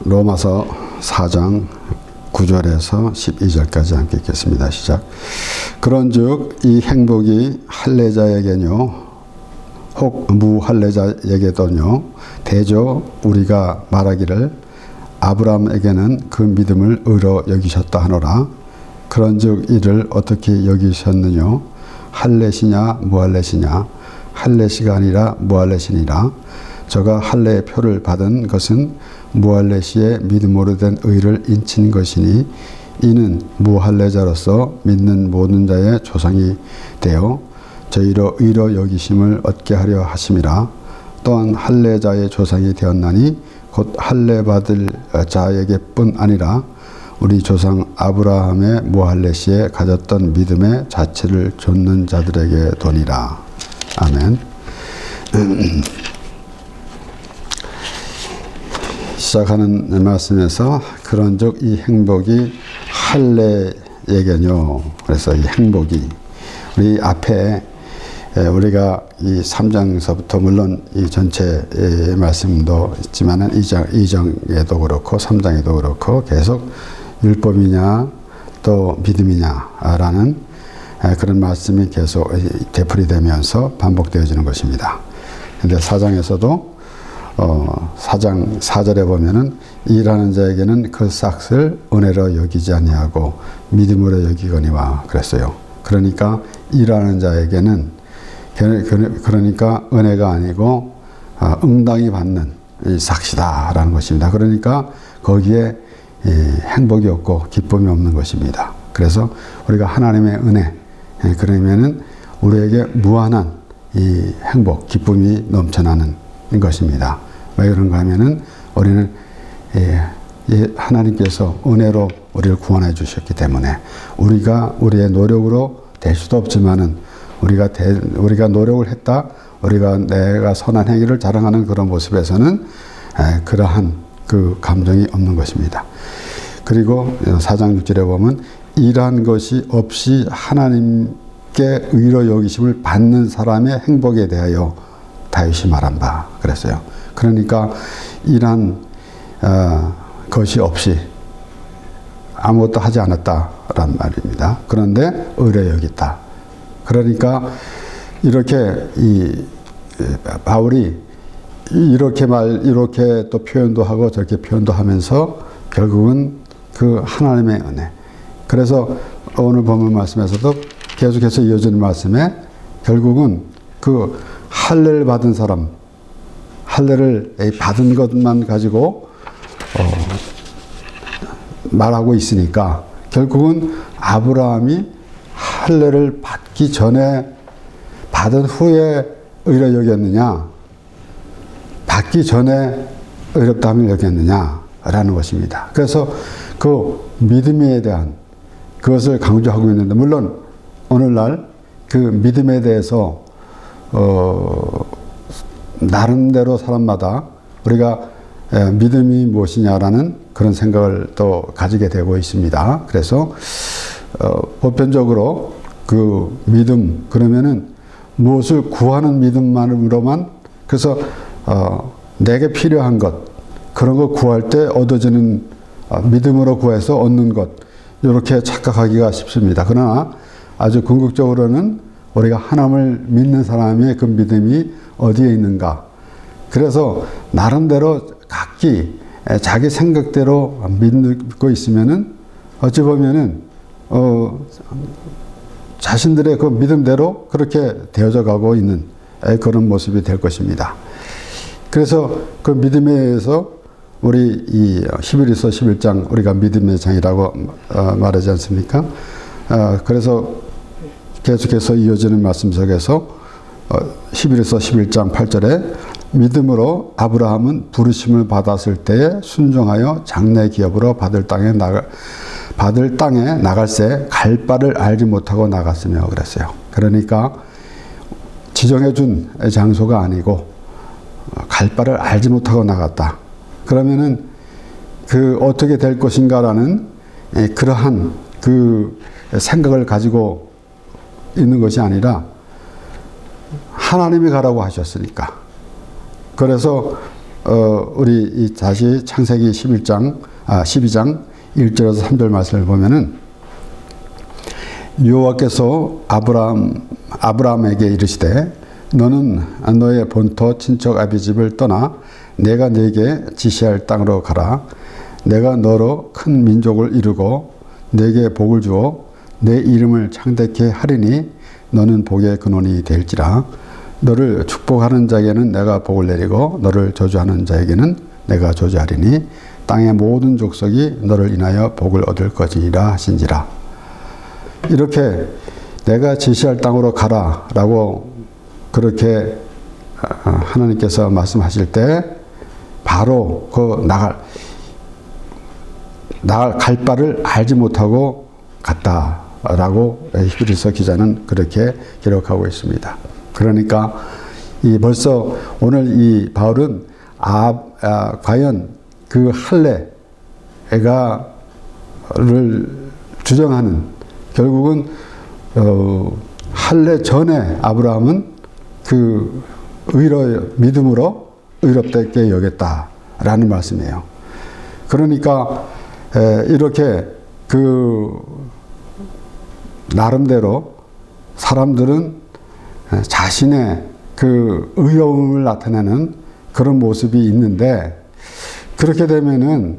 로마서 4장 9절에서 12절까지 함께 읽겠습니다. 시작. 그런즉 이 행복이 할례자에게뇨 혹 무할례자에게도뇨 대저 우리가 말하기를 아브라함에게는 그 믿음을 의로 여기셨다 하노라. 그런즉 이를 어떻게 여기셨느뇨? 할례시냐 무할례시냐? 할례시가 아니라 무할례시니라. 저가 할례의 표를 받은 것은 무할례시의 믿음으로 된 의를 인친 것이니 이는 무할례자로서 믿는 모든 자의 조상이 되어 저희로 의로 여기심을 얻게 하려 하심이라. 또한 할례자의 조상이 되었나니 곧 할례 받을 자에게뿐 아니라 우리 조상 아브라함의 무할례시에 가졌던 믿음의 자체를 좇는 자들에게 도니라. 아멘. 시작하는 말씀에서 그런즉 이 행복이 할례에게뇨. 그래서 이 행복이 우리 앞에 우리가 이 3장에서부터 물론 이 전체 말씀도 있지만은 2장에도 그렇고 3장에도 그렇고 계속 율법이냐 또 믿음이냐라는 그런 말씀이 계속 되풀이되면서 반복되어지는 것입니다. 근데 4장에서도 4장 4절에 보면은 일하는 자에게는 그 싹을 은혜로 여기지 아니하고 믿음으로 여기거니와 그랬어요. 그러니까 일하는 자에게는 그러니까 은혜가 아니고 응당이 받는 이 삭시다라는 것입니다. 그러니까 거기에 행복이 없고 기쁨이 없는 것입니다. 그래서 우리가 하나님의 은혜 그러면은 우리에게 무한한 이 행복, 기쁨이 넘쳐나는 것입니다. 왜 그런가 하면은 우리는 하나님께서 은혜로 우리를 구원해 주셨기 때문에 우리가 우리의 노력으로 될 수도 없지만은 우리가 노력을 했다, 내가 선한 행위를 자랑하는 그런 모습에서는 그러한 그 감정이 없는 것입니다. 그리고 4장 6절에 보면 일한 것이 없이 하나님께 의로 여기심을 받는 사람의 행복에 대하여 다윗이 말한 바 그랬어요. 그러니까 일한 것이 없이 아무것도 하지 않았다란 말입니다. 그런데 의로 여겼다. 그러니까 이렇게 바울이 이렇게 또 표현도 하고 저렇게 표현도 하면서 결국은 그 하나님의 은혜. 그래서 오늘 본문 말씀에서도 계속해서 이어지는 말씀에 결국은 그 할례를 받은 사람, 할례를 받은 것만 가지고 말하고 있으니까 결국은 아브라함이 할례를 받기 전에 받은 후에 의로 여겼느냐, 받기 전에 의롭다함을 여겼느냐라는 것입니다. 그래서 그 믿음에 대한 그것을 강조하고 있는데 물론 오늘날 그 믿음에 대해서 나름대로 사람마다 우리가 믿음이 무엇이냐라는 그런 생각을 또 가지게 되고 있습니다. 그래서 보편적으로 그 믿음 그러면은 무엇을 구하는 믿음만으로만 그래서 내게 필요한 것 그런 거 구할 때 얻어지는 믿음으로 구해서 얻는 것 이렇게 착각하기가 쉽습니다. 그러나 아주 궁극적으로는 우리가 하나님을 믿는 사람의 그 믿음이 어디에 있는가. 그래서 나름대로 각기 자기 생각대로 믿고 있으면은 어찌 보면은 자신들의 그 믿음대로 그렇게 되어져 가고 있는 그런 모습이 될 것입니다. 그래서 그 믿음에 의해서 우리 이 히브리서 11장 우리가 믿음의 장이라고 말하지 않습니까? 그래서 계속해서 이어지는 말씀 속에서 히브리서 11장 8절에 믿음으로 아브라함은 부르심을 받았을 때에 순종하여 장래 기업으로 받을 땅에 나갈새 갈 바를 알지 못하고 나갔으며 그랬어요. 그러니까 지정해 준 장소가 아니고 갈 바를 알지 못하고 나갔다. 그러면은 그 어떻게 될 것인가라는 그러한 그 생각을 가지고 있는 것이 아니라 하나님이 가라고 하셨으니까. 그래서 우리 다시 창세기 12장 1절에서 3절 말씀을 보면은 여호와께서 아브라함에게 이르시되 너는 너의 본토 친척 아비 집을 떠나 내가 네게 지시할 땅으로 가라. 내가 너로 큰 민족을 이루고 네게 복을 주어 내 이름을 창대케 하리니 너는 복의 근원이 될지라. 너를 축복하는 자에게는 내가 복을 내리고 너를 저주하는 자에게는 내가 저주하리니 땅의 모든 족속이 너를 인하여 복을 얻을 것이니라 하신지라. 이렇게 내가 지시할 땅으로 가라 라고 그렇게 하나님께서 말씀하실 때 바로 그 갈 바를 알지 못하고 갔다라고 히브리서 기자는 그렇게 기록하고 있습니다. 그러니까 벌써 오늘 이 바울은 과연 그 할례를 주장하는, 결국은 할례 전에 아브라함은 그 믿음으로 의롭게 여겼다라는 말씀이에요. 그러니까 이렇게 나름대로 사람들은 자신의 그 의로움을 나타내는 그런 모습이 있는데, 그렇게 되면은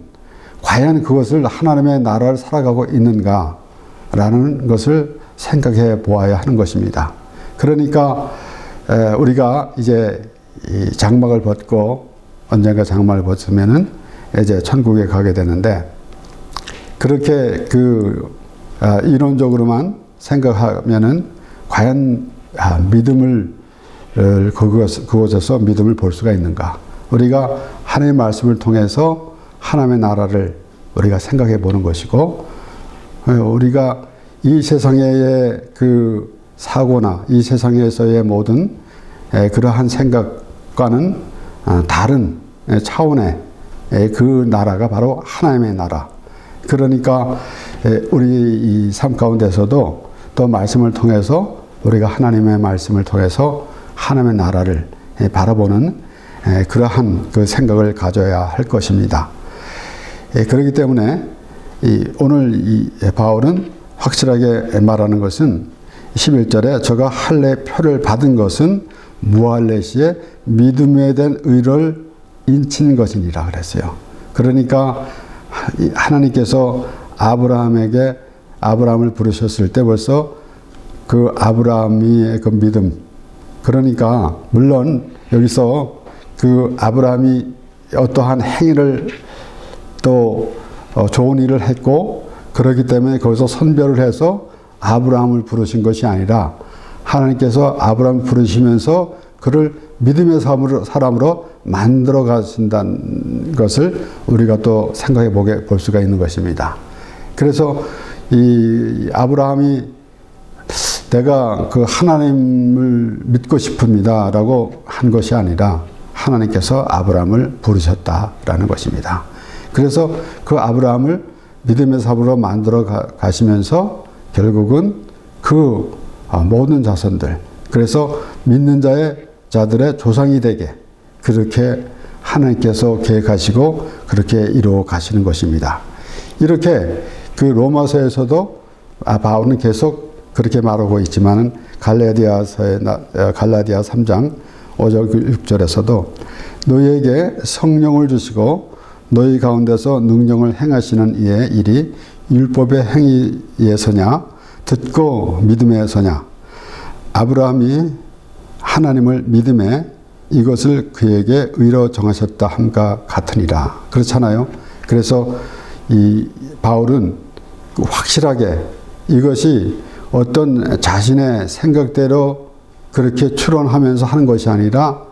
과연 그것을 하나님의 나라를 살아가고 있는가라는 것을 생각해 보아야 하는 것입니다. 그러니까 우리가 이제 이 장막을 벗고 언젠가 장막을 벗으면은 이제 천국에 가게 되는데, 그렇게 이론적으로만 생각하면은 과연 믿음을 그곳에서 믿음을 볼 수가 있는가? 우리가 하나님의 말씀을 통해서 하나님의 나라를 우리가 생각해 보는 것이고, 우리가 이 세상의 그 사고나 이 세상에서의 모든 그러한 생각과는 다른 차원의 그 나라가 바로 하나님의 나라. 그러니까 우리 이 삶 가운데서도 또 말씀을 통해서 우리가 하나님의 말씀을 통해서 하나님의 나라를 바라보는 그러한 그 생각을 가져야 할 것입니다. 그렇기 때문에 오늘 이 바울은 확실하게 말하는 것은 11절에 저가 할례 표를 받은 것은 무할례시에 믿음에 대한 의를 인친 것이니라 그랬어요. 그러니까 하나님께서 아브라함을 부르셨을 때 벌써 그 아브라함의 그 믿음, 그러니까 물론 여기서 그 아브라함이 어떠한 행위를 또 좋은 일을 했고 그렇기 때문에 거기서 선별을 해서 아브라함을 부르신 것이 아니라 하나님께서 아브라함을 부르시면서 그를 믿음의 사람으로 만들어 가신다는 것을 우리가 또 생각해 볼 수가 있는 것입니다. 그래서 이 아브라함이 내가 그 하나님을 믿고 싶습니다 라고 한 것이 아니라 하나님께서 아브라함을 부르셨다라는 것입니다. 그래서 그 아브라함을 믿음의 사람으로 만들어 가시면서 결국은 그 모든 자손들, 그래서 믿는 자들의 조상이 되게 그렇게 하나님께서 계획하시고 그렇게 이루어 가시는 것입니다. 이렇게 그 로마서에서도 바울은 계속 그렇게 말하고 있지만은 갈라디아 3장 5절 6절에서도 너희에게 성령을 주시고 너희 가운데서 능력을 행하시는 이의 일이 율법의 행위에서냐 듣고 믿음에서냐. 아브라함이 하나님을 믿음에 이것을 그에게 의로 정하셨다 함과 같으니라. 그렇잖아요. 그래서 이 바울은 확실하게 이것이 어떤 자신의 생각대로 그렇게 추론하면서 하는 것이 아니라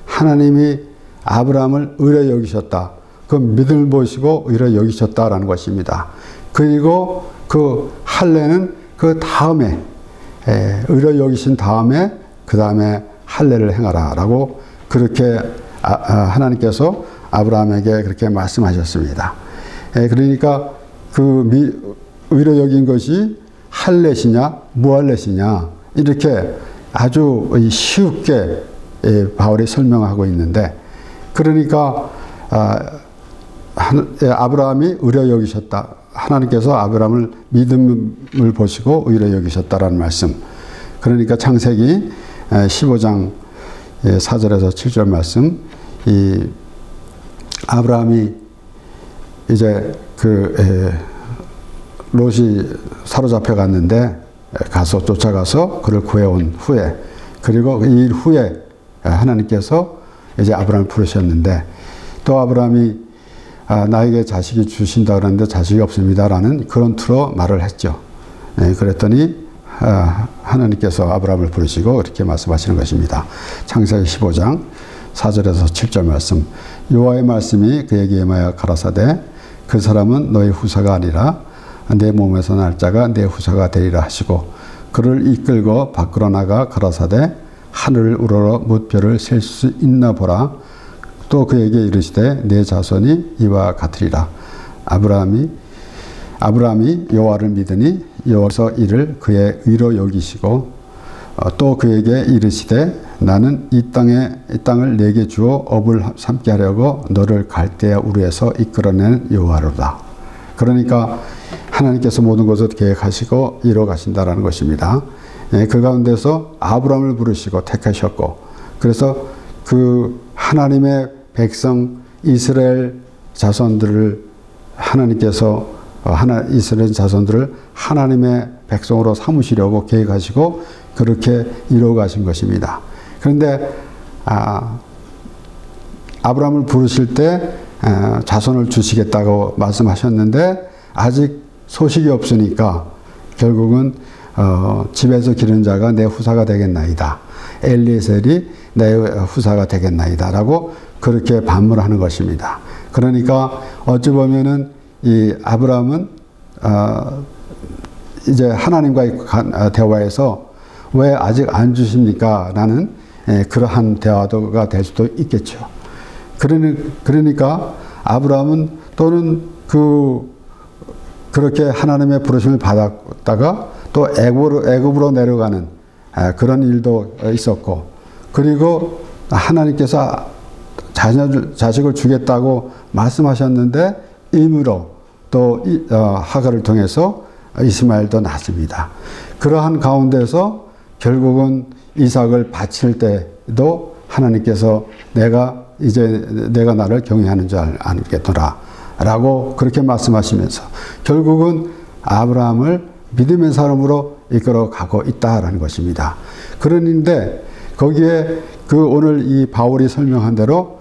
하나님이 아브라함을 의로 여기셨다. 그 믿음을 보시고 의로 여기셨다라는 것입니다. 그리고 그 할례는 그 다음에 의로 여기신 다음에 그 다음에 할례를 행하라라고 그렇게 하나님께서 아브라함에게 그렇게 말씀하셨습니다. 그러니까 그 의로 여긴 것이 할례시냐 무할례시냐 이렇게 아주 쉽게 바울이 설명하고 있는데, 그러니까 아브라함이 의로 여기셨다. 하나님께서 아브라함을 믿음을 보시고 의로 여기셨다라는 말씀. 그러니까 창세기 15장 4절에서 7절 말씀. 이 아브라함이 이제 롯이 사로잡혀 갔는데 쫓아가서 그를 구해온 후에, 그리고 이 일 후에 하나님께서 이제 아브라함을 부르셨는데, 또 아브라함이 나에게 자식이 주신다 그러는데 자식이 없습니다라는 그런 투로 말을 했죠. 그랬더니 하나님께서 아브라함을 부르시고 이렇게 말씀하시는 것입니다. 창세기 15장 4절에서 7절 말씀. 여호와의 말씀이 그에게 임하여 가라사대 그 사람은 너의 후사가 아니라 내 몸에서 날 자가 내 후사가 되리라 하시고, 그를 이끌고 밖으로 나가 가라사대 하늘을 우러러 무별을 셀 수 있나 보라. 또 그에게 이르시되 내 자손이 이와 같으리라. 아브라함이 여호와를 믿으니 여호와께서 이를 그의 의로 여기시고, 또 그에게 이르시되 나는 이 땅을 내게 주어 업을 삼게 하려고 너를 갈대아 우르에서 이끌어낸 여호와로다. 그러니까 하나님께서 모든 것을 계획하시고 이루어 가신다라는 것입니다. 그 가운데서 아브라함을 부르시고 택하셨고, 그래서 그 하나님의 백성 이스라엘 자손들을 하나님께서 이스라엘 자손들을 하나님의 백성으로 삼으시려고 계획하시고 그렇게 이루어 가신 것입니다. 그런데 아브라함을 부르실 때 자손을 주시겠다고 말씀하셨는데 아직 소식이 없으니까 결국은 집에서 기른 자가 내 후사가 되겠나이다. 엘리에셀이 내 후사가 되겠나이다. 라고 그렇게 반문하는 것입니다. 그러니까 어찌 보면은 이 아브라함은 이제 하나님과의 대화에서 왜 아직 안 주십니까? 라는 그러한 대화가 될 수도 있겠죠. 그러니까 아브라함은 또는 그렇게 하나님의 부르심을 받았다가 또 애굽으로 내려가는 그런 일도 있었고, 그리고 하나님께서 자식을 주겠다고 말씀하셨는데 임으로 또 하갈을 통해서 이스마엘도 낳습니다. 그러한 가운데서 결국은 이삭을 바칠 때도 하나님께서 내가 나를 경외하는 줄 알겠노라 라고 그렇게 말씀하시면서 결국은 아브라함을 믿음의 사람으로 이끌어 가고 있다라는 것입니다. 그런데 거기에 오늘 이 바울이 설명한 대로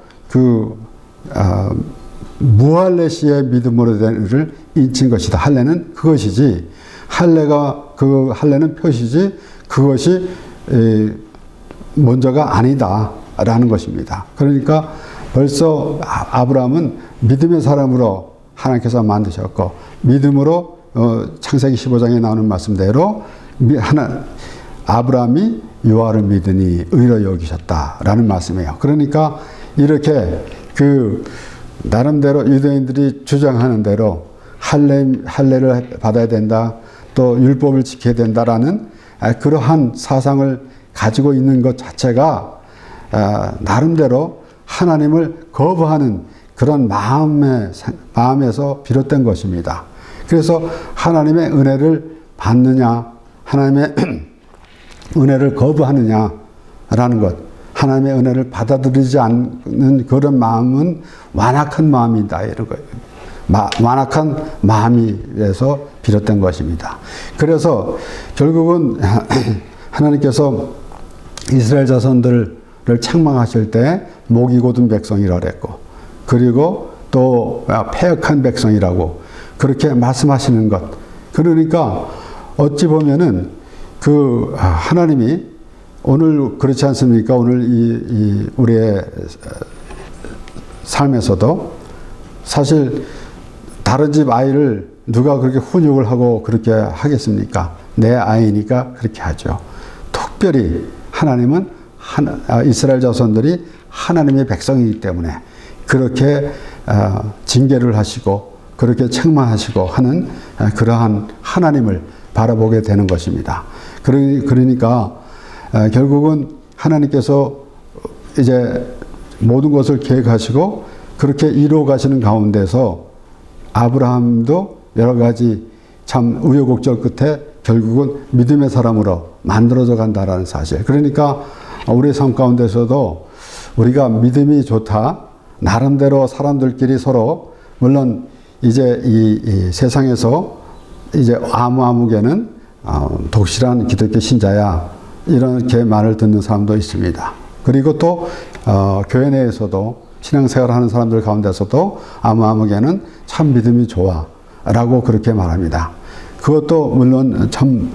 무할레시의 믿음으로 된 의를 인친 것이다. 할례는 그것이지, 할례는 표시지 그것이 먼저가 아니다라는 것입니다. 그러니까 벌써 아브라함은 믿음의 사람으로 하나님께서 만드셨고, 믿음으로 창세기 15장에 나오는 말씀대로 아브라함이 여호와를 믿으니 의로 여기셨다라는 말씀이에요. 그러니까 이렇게 나름대로 유대인들이 주장하는 대로 할례를 받아야 된다, 또 율법을 지켜야 된다라는 그러한 사상을 가지고 있는 것 자체가 나름대로 하나님을 거부하는 그런 마음에서 비롯된 것입니다. 그래서 하나님의 은혜를 받느냐, 하나님의 은혜를 거부하느냐라는 것, 하나님의 은혜를 받아들이지 않는 그런 마음은 완악한 마음이다, 이런 거예요. 완악한 마음에서 비롯된 것입니다. 그래서 결국은 하나님께서 이스라엘 자손들을 책망하실 때 목이 곧은 백성이라고 했고, 그리고 또 패역한 백성이라고 그렇게 말씀하시는 것. 그러니까 어찌 보면은 하나님이 오늘 그렇지 않습니까? 오늘 우리의 삶에서도 사실 다른 집 아이를 누가 그렇게 훈육을 하고 그렇게 하겠습니까? 내 아이니까 그렇게 하죠. 특별히 하나님은 이스라엘 자손들이 하나님의 백성이기 때문에 그렇게 징계를 하시고 그렇게 책망하시고 하는 그러한 하나님을 바라보게 되는 것입니다. 그러니까 결국은 하나님께서 이제 모든 것을 계획하시고 그렇게 이루어 가시는 가운데서 아브라함도 여러 가지 참 우여곡절 끝에 결국은 믿음의 사람으로 만들어져 간다라는 사실. 그러니까 우리 삶 가운데서도 우리가 믿음이 좋다, 나름대로 사람들끼리 서로, 물론 이제 이 세상에서 이제 아무개는 독실한 기독교 신자야, 이렇게 말을 듣는 사람도 있습니다. 그리고 또 교회 내에서도 신앙생활 하는 사람들 가운데서도 아무개는 참 믿음이 좋아 라고 그렇게 말합니다. 그것도 물론 참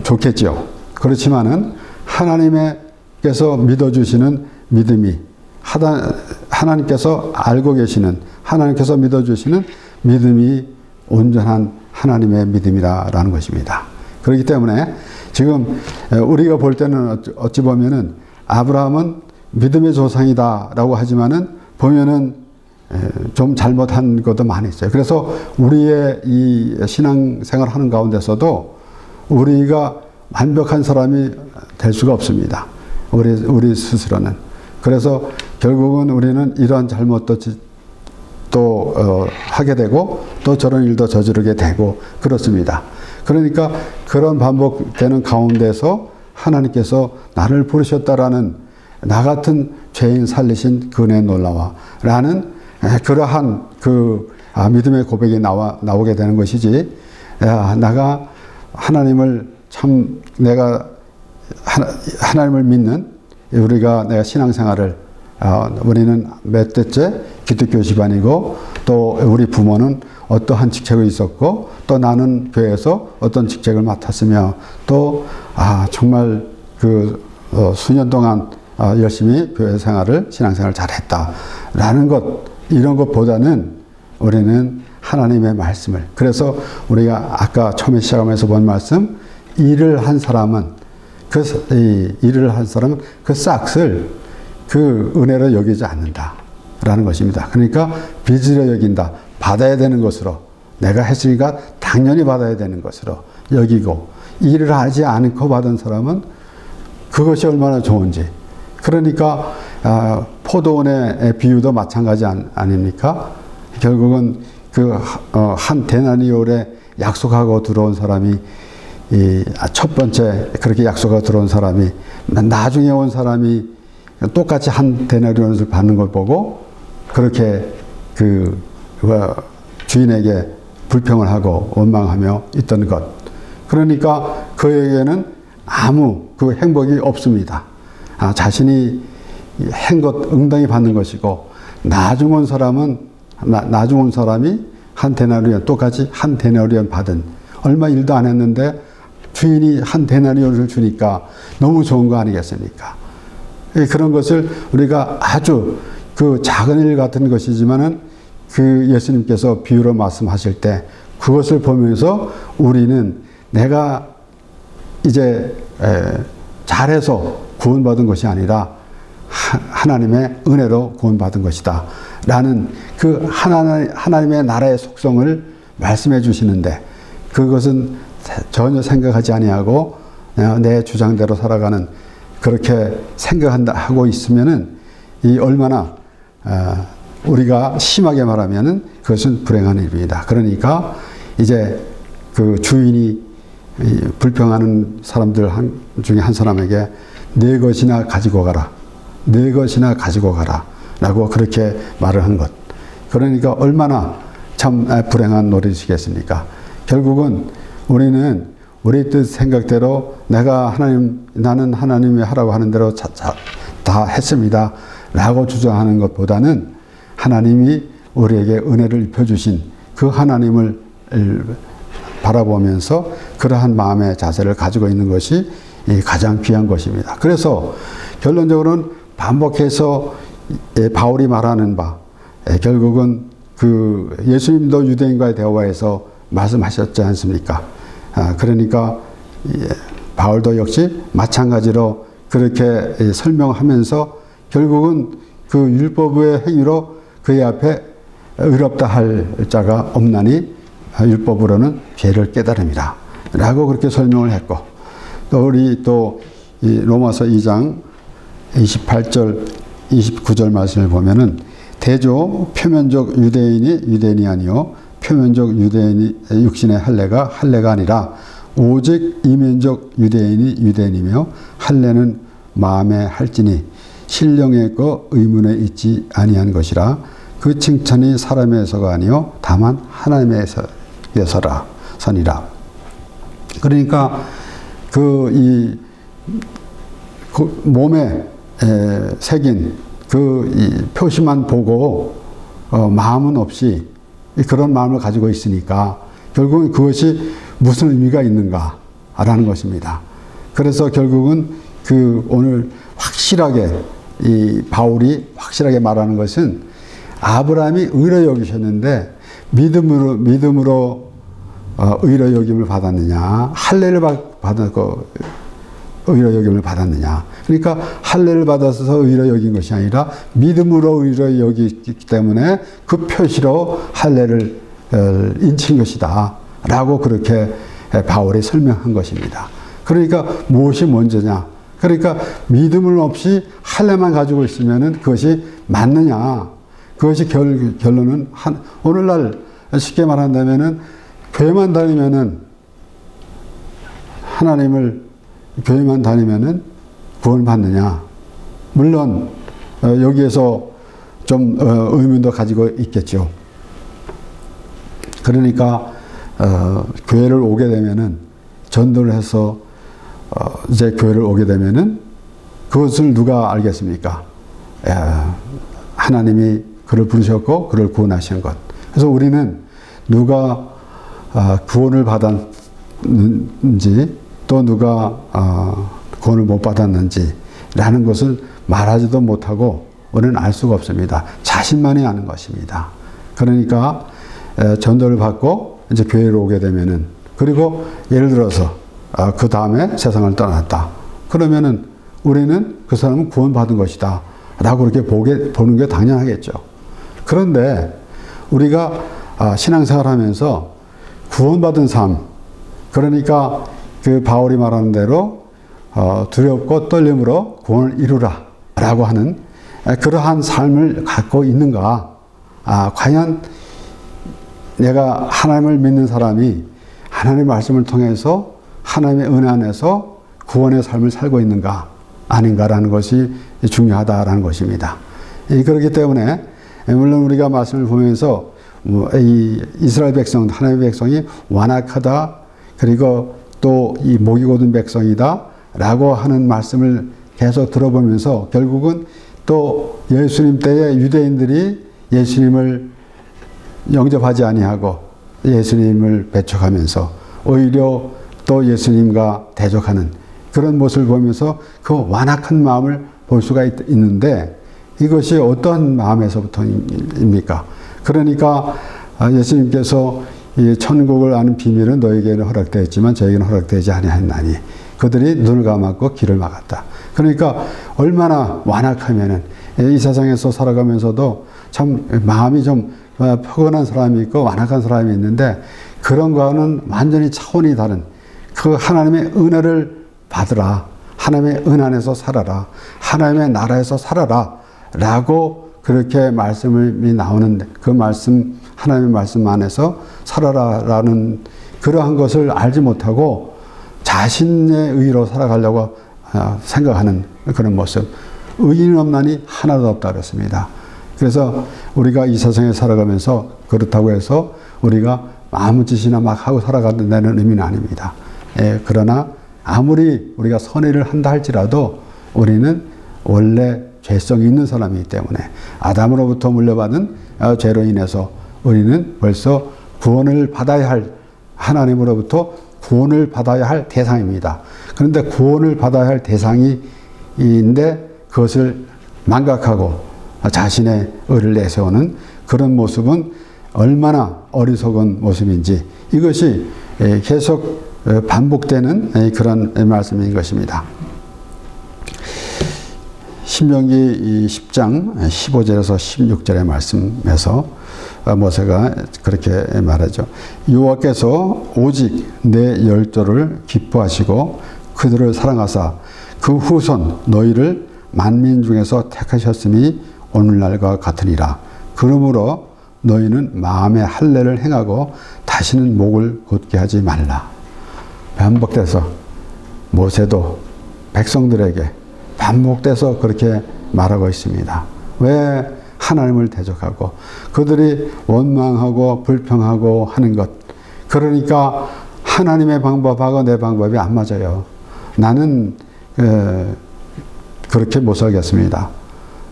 좋겠죠. 그렇지만은 하나님께서 믿어주시는 믿음이, 하나님께서 알고 계시는, 하나님께서 믿어주시는 믿음이 온전한 하나님의 믿음이라는 것입니다. 그렇기 때문에 지금 우리가 볼 때는 어찌 보면은 아브라함은 믿음의 조상이다라고 하지만은 보면은 좀 잘못한 것도 많이 있어요. 그래서 우리의 이 신앙생활 하는 가운데서도 우리가 완벽한 사람이 될 수가 없습니다. 우리 스스로는. 그래서 결국은 우리는 이러한 잘못도 또 하게 되고 또 저런 일도 저지르게 되고 그렇습니다. 그러니까 그런 반복되는 가운데서 하나님께서 나를 부르셨다라는, 나 같은 죄인 살리신 그은혜 놀라와 라는 그러한 믿음의 고백이 나오게 되는 것이지, 내가 하나님을 참, 내가 하나님을 믿는, 내가 신앙생활을, 우리는 몇 대째 기독교 집안이고 또 우리 부모는 어떠한 직책이 있었고 또 나는 교회에서 어떤 직책을 맡았으며 또 정말 수년 동안 열심히 교회 생활을, 신앙생활을 잘했다라는 것, 이런 것보다는 우리는 하나님의 말씀을, 그래서 우리가 아까 처음에 시작하면서 본 말씀, 일을 한 사람은 그 싹을 그 은혜로 여기지 않는다라는 것입니다. 그러니까 빚으로 여긴다, 받아야 되는 것으로, 내가 했으니까 당연히 받아야 되는 것으로 여기고, 일을 하지 않고 받은 사람은 그것이 얼마나 좋은지. 그러니까 포도원의 비유도 마찬가지 아닙니까? 결국은 한 데나리올에 약속하고 들어온 사람이, 첫 번째 그렇게 약속하고 들어온 사람이 나중에 온 사람이 똑같이 한 데나리온을 받는 걸 보고 그렇게 주인에게 불평을 하고 원망하며 있던 것. 그러니까 그에게는 아무 행복이 없습니다. 자신이 한 것 응당히 받는 것이고, 나중 온 사람이 한 데나리온, 똑같이 한 데나리온 받은, 얼마 일도 안 했는데 주인이 한 데나리온을 주니까 너무 좋은 거 아니겠습니까? 그런 것을 우리가 아주 작은 일 같은 것이지만은 예수님께서 비유로 말씀하실 때 그것을 보면서 우리는 내가 이제 잘해서 구원받은 것이 아니라 하나님의 은혜로 구원받은 것이다 라는 하나님의 나라의 속성을 말씀해 주시는데, 그것은 전혀 생각하지 아니하고 내 주장대로 살아가는, 그렇게 하고 있으면은 얼마나 우리가 심하게 말하면은 그것은 불행한 일입니다. 그러니까 이제 주인이 불평하는 사람들 중에 한 사람에게 네 것이나 가지고 가라, 네 것이나 가지고 가라 라고 그렇게 말을 한 것. 그러니까 얼마나 참 불행한 노릇이겠습니까? 결국은 우리는 우리 뜻 생각대로 나는 하나님이 하라고 하는 대로 다 했습니다 라고 주장하는 것보다는 하나님이 우리에게 은혜를 입혀주신 그 하나님을 바라보면서 그러한 마음의 자세를 가지고 있는 것이 가장 귀한 것입니다. 그래서 결론적으로는 반복해서 바울이 말하는 바, 결국은 예수님도 유대인과의 대화에서 말씀하셨지 않습니까? 그러니까 바울도 역시 마찬가지로 그렇게 설명하면서 결국은 율법의 행위로 그의 앞에 의롭다 할 자가 없나니 율법으로는 죄를 깨달음이라 라고 그렇게 설명을 했고, 또 우리 이 로마서 2장 28절 29절 말씀을 보면은 대조 표면적 유대인이 유대인이 아니요 표면적 유대인이 육신의 할례가 할례가 아니라 오직 이면적 유대인이 유대인이며 할례는 마음에 할지니 신령의 거 의문에 있지 아니한 것이라 그 칭찬이 사람에서가 아니요 다만 하나님에서라 선이라. 그러니까 그 몸에 새긴 이 표시만 보고 마음은 없이 그런 마음을 가지고 있으니까 결국은 그것이 무슨 의미가 있는가라는 것입니다. 그래서 결국은 오늘 확실하게 이 바울이 확실하게 말하는 것은 아브라함이 의로 여기셨는데 믿음으로 의로 여김을 받았느냐, 할례를 받았고 의로 여김을 받았느냐. 그러니까 할례를 받아서 의로 여긴 것이 아니라 믿음으로 의로 여기기 때문에 그 표시로 할례를 인친 것이다 라고 그렇게 바울이 설명한 것입니다. 그러니까 무엇이 먼저냐. 그러니까 믿음을 없이 할례만 가지고 있으면 그것이 맞느냐. 그것이 결론은 오늘날 쉽게 말한다면은 교회만 다니면은 교회만 다니면은 구원을 받느냐. 물론 여기에서 좀 의문도 가지고 있겠죠. 그러니까 교회를 오게 되면은 전도를 해서 이제 교회를 오게 되면은 그것을 누가 알겠습니까? 하나님이 그를 부르셨고 그를 구원하신 것. 그래서 우리는 누가 구원을 받았는지 또 누가 구원을 못 받았는지라는 것을 말하지도 못하고 우리는 알 수가 없습니다. 자신만이 아는 것입니다. 그러니까 전도를 받고 이제 교회로 오게 되면은 그리고 예를 들어서 그 다음에 세상을 떠났다. 그러면은 우리는 그 사람은 구원받은 것이다 라고 그렇게 보는 게 당연하겠죠. 그런데 우리가 신앙생활 하면서 구원받은 삶, 그러니까 그 바울이 말하는 대로 두렵고 떨림으로 구원을 이루라 라고 하는 그러한 삶을 갖고 있는가. 과연 내가 하나님을 믿는 사람이 하나님의 말씀을 통해서 하나님의 은혜 안에서 구원의 삶을 살고 있는가 아닌가라는 것이 중요하다라는 것입니다. 그렇기 때문에 물론 우리가 말씀을 보면서 이 이스라엘 백성, 하나님의 백성이 완악하다, 그리고 또 이 목이 곧은 백성이다 라고 하는 말씀을 계속 들어보면서 결국은 또 예수님 때에 유대인들이 예수님을 영접하지 아니하고 예수님을 배척하면서 오히려 또 예수님과 대적하는 그런 모습을 보면서 그 완악한 마음을 볼 수가 있는데 이것이 어떤 마음에서부터입니까? 그러니까 예수님께서 이 천국을 아는 비밀은 너에게는 허락되었지만 저에게는 허락되지 아니하나니 그들이 눈을 감았고 길을 막았다. 그러니까 얼마나 완악하면은 이 세상에서 살아가면서도 참 마음이 좀 포근한 사람이 있고 완악한 사람이 있는데 그런 거는 완전히 차원이 다른 그 하나님의 은혜를 받으라. 하나님의 은 안에서 살아라. 하나님의 나라에서 살아라. 라고 그렇게 말씀이 나오는데 그 말씀, 하나님의 말씀 안에서 살아라라는 그러한 것을 알지 못하고 자신의 의로 살아가려고 생각하는 그런 모습. 의인 없나니 하나도 없다 그랬습니다. 그래서 우리가 이 세상에 살아가면서 그렇다고 해서 우리가 아무 짓이나 막 하고 살아간다는 의미는 아닙니다. 그러나 아무리 우리가 선의를 한다 할지라도 우리는 원래 죄성이 있는 사람이기 때문에 아담으로부터 물려받은 죄로 인해서 우리는 벌써 구원을 받아야 할 하나님으로부터 구원을 받아야 할 대상입니다. 그런데 구원을 받아야 할 대상인데 그것을 망각하고 자신의 의를 내세우는 그런 모습은 얼마나 어리석은 모습인지 이것이 계속 반복되는 그런 말씀인 것입니다. 신명기 10장 15절에서 16절의 말씀에서 모세가 그렇게 말하죠. 여호와께서 오직 내 열조를 기뻐하시고 그들을 사랑하사 그 후손 너희를 만민 중에서 택하셨음이 오늘날과 같으니라. 그러므로 너희는 마음의 할례를 행하고 다시는 목을 곧게 하지 말라. 반복돼서 모세도 백성들에게 반복돼서 그렇게 말하고 있습니다. 왜 하나님을 대적하고 그들이 원망하고 불평하고 하는 것. 그러니까 하나님의 방법하고 내 방법이 안 맞아요. 나는 그렇게 못 살겠습니다.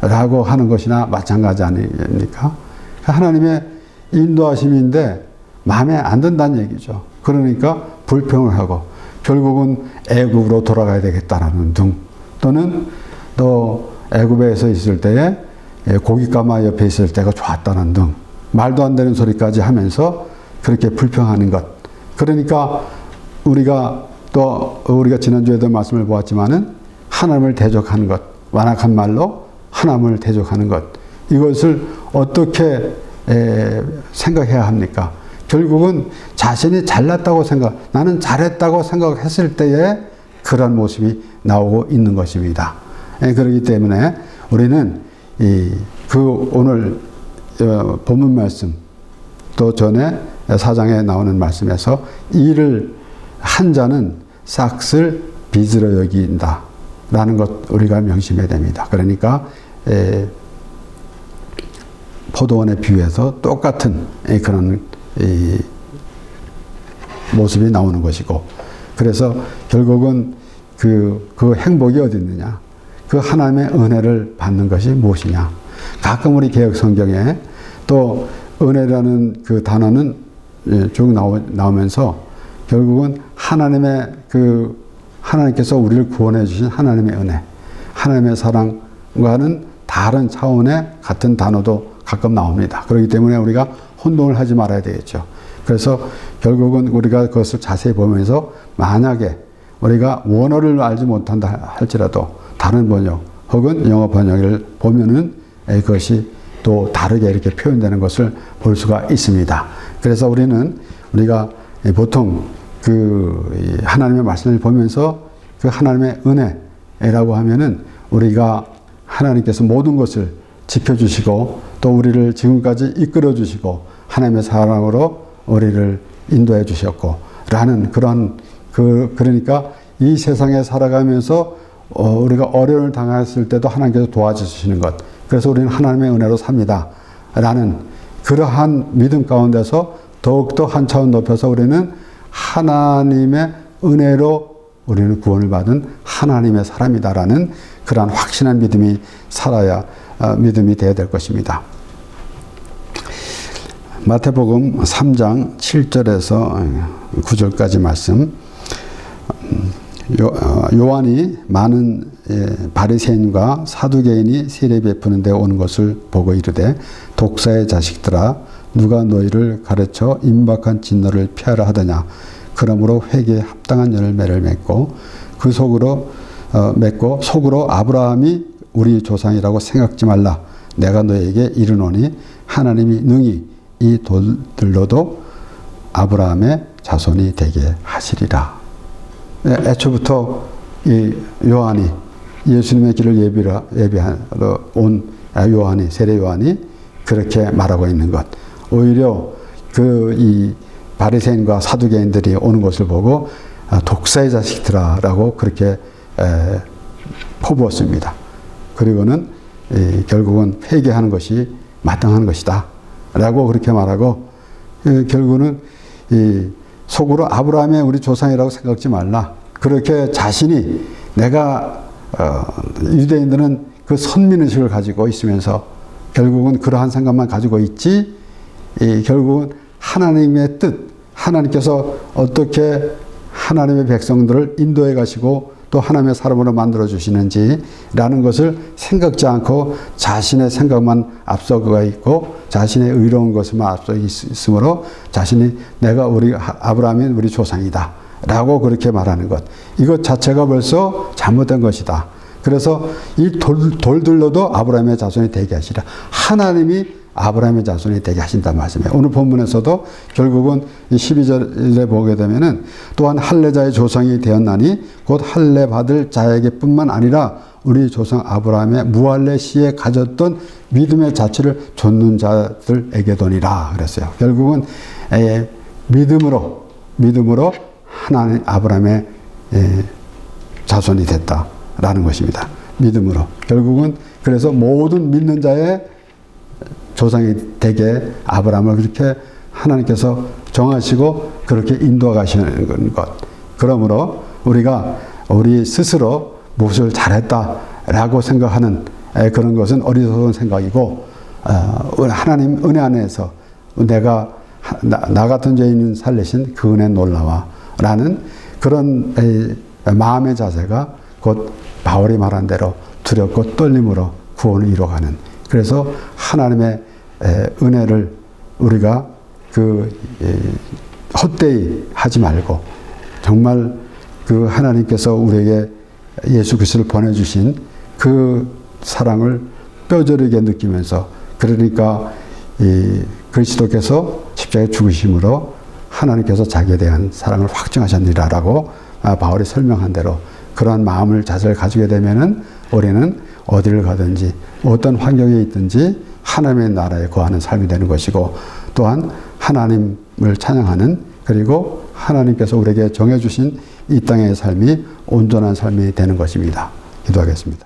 라고 하는 것이나 마찬가지 아닙니까? 하나님의 인도하심인데 마음에 안 든다는 얘기죠. 그러니까 불평을 하고 결국은 애굽으로 돌아가야 되겠다라는 등, 또는 또 애굽에서 있을 때에 고깃가마 옆에 있을 때가 좋았다는 등, 말도 안 되는 소리까지 하면서 그렇게 불평하는 것. 그러니까 우리가 지난주에도 말씀을 보았지만은 하나님을 대적하는 것, 완악한 말로 하나님을 대적하는 것, 이것을 어떻게 생각해야 합니까? 결국은 자신이 잘났다고 나는 잘했다고 생각했을 때에 그런 모습이 나오고 있는 것입니다. 그렇기 때문에 우리는 오늘 본문 말씀, 또 전에 4장에 나오는 말씀에서 일을 한 자는 싹을 빚으로 여긴다 라는 것 우리가 명심해야 됩니다. 그러니까 포도원에 비유해서 똑같은 그런 모습이 나오는 것이고, 그래서 결국은 그 행복이 어디 있느냐, 그 하나님의 은혜를 받는 것이 무엇이냐. 가끔 우리 개혁 성경에 또 은혜라는 그 단어는 쭉 나오면서 결국은 하나님께서 우리를 구원해 주신 하나님의 은혜, 하나님의 사랑과는 다른 차원의 같은 단어도 가끔 나옵니다. 그렇기 때문에 우리가 혼동을 하지 말아야 되겠죠. 그래서 결국은 우리가 그것을 자세히 보면서 만약에 우리가 원어를 알지 못한다 할지라도 다른 번역 혹은 영어 번역을 보면은 그것이 또 다르게 이렇게 표현되는 것을 볼 수가 있습니다. 그래서 우리가 보통 그 하나님의 말씀을 보면서 그 하나님의 은혜라고 하면은 우리가 하나님께서 모든 것을 지켜주시고 또 우리를 지금까지 이끌어 주시고 하나님의 사랑으로 우리를 인도해 주셨고 라는 그러니까 이 세상에 살아가면서 우리가 어려움을 당했을 때도 하나님께서 도와주시는 것, 그래서 우리는 하나님의 은혜로 삽니다 라는 그러한 믿음 가운데서 더욱더 한 차원 높여서 우리는 하나님의 은혜로 우리는 구원을 받은 하나님의 사람이다라는 그러한 확신한 믿음이 믿음이 되어야 될 것입니다. 마태복음 3장 7절에서 9절까지 말씀. 요한이 많은 바리새인과 사두개인이 세례 베푸는 데 오는 것을 보고 이르되, 독사의 자식들아, 누가 너희를 가르쳐 임박한 진노를 피하라 하더냐. 그러므로 회개에 합당한 열매를 맺고 속으로 아브라함이 우리 조상이라고 생각지 말라. 내가 너에게 이르노니 하나님이 능히 이 돌들로도 아브라함의 자손이 되게 하시리라. 애초부터 이 요한이 예수님의 길을 예비하러 온 세례 요한이 그렇게 말하고 있는 것. 오히려 이 바리새인과 사두개인들이 오는 것을 보고 독사의 자식들아라고 그렇게 포부었습니다. 그리고는 결국은 회개하는 것이 마땅한 것이다 라고 그렇게 말하고, 결국은 속으로 아브라함의 우리 조상이라고 생각지 말라. 그렇게 자신이 내가 유대인들은 그 선민의식을 가지고 있으면서 결국은 그러한 생각만 가지고 있지, 결국은 하나님의 뜻, 하나님께서 어떻게 하나님의 백성들을 인도해 가시고 또 하나님의 사람으로 만들어 주시는지라는 것을 생각지 않고 자신의 생각만 앞서가 있고 자신의 의로운 것만 앞서 있으므로 자신이 내가 아브라함이 우리 조상이다 라고 그렇게 말하는 것, 이것 자체가 벌써 잘못된 것이다. 그래서 이 돌들로도 아브라함의 자손이 되게 하시라. 하나님이 아브라함의 자손이 되게 하신단 말씀이에요. 오늘 본문에서도 결국은 12절에 보게 되면은 또한 할례자의 조상이 되었나니 곧 할례 받을 자에게뿐만 아니라 우리 조상 아브라함의 무할례 시에 가졌던 믿음의 자체를 좇는 자들에게도니라 그랬어요. 결국은 믿음으로 하나님 아브라함의 자손이 됐다라는 것입니다. 믿음으로. 결국은 그래서 모든 믿는 자의 조상이 되게 아브라함을 그렇게 하나님께서 정하시고 그렇게 인도하 가시는 것. 그러므로 우리가 우리 스스로 무엇을 잘했다라고 생각하는 그런 것은 어리석은 생각이고, 하나님 은혜 안에서 내가 나 같은 죄인은 살리신 그 은혜 놀라와 라는 그런 마음의 자세가 곧 바울이 말한 대로 두렵고 떨림으로 구원을 이뤄가는, 그래서 하나님의 은혜를 우리가 헛되이 하지 말고 정말 그 하나님께서 우리에게 예수 그리스도를 보내주신 그 사랑을 뼈저리게 느끼면서, 그러니까 이 그리스도께서 십자가에 죽으심으로 하나님께서 자기에 대한 사랑을 확증하셨느니라라고 바울이 설명한 대로 그러한 마음을 자세를 가지게 되면은 우리는 어디를 가든지 어떤 환경에 있든지 하나님의 나라에 거하는 삶이 되는 것이고, 또한 하나님을 찬양하는, 그리고 하나님께서 우리에게 정해주신 이 땅의 삶이 온전한 삶이 되는 것입니다. 기도하겠습니다.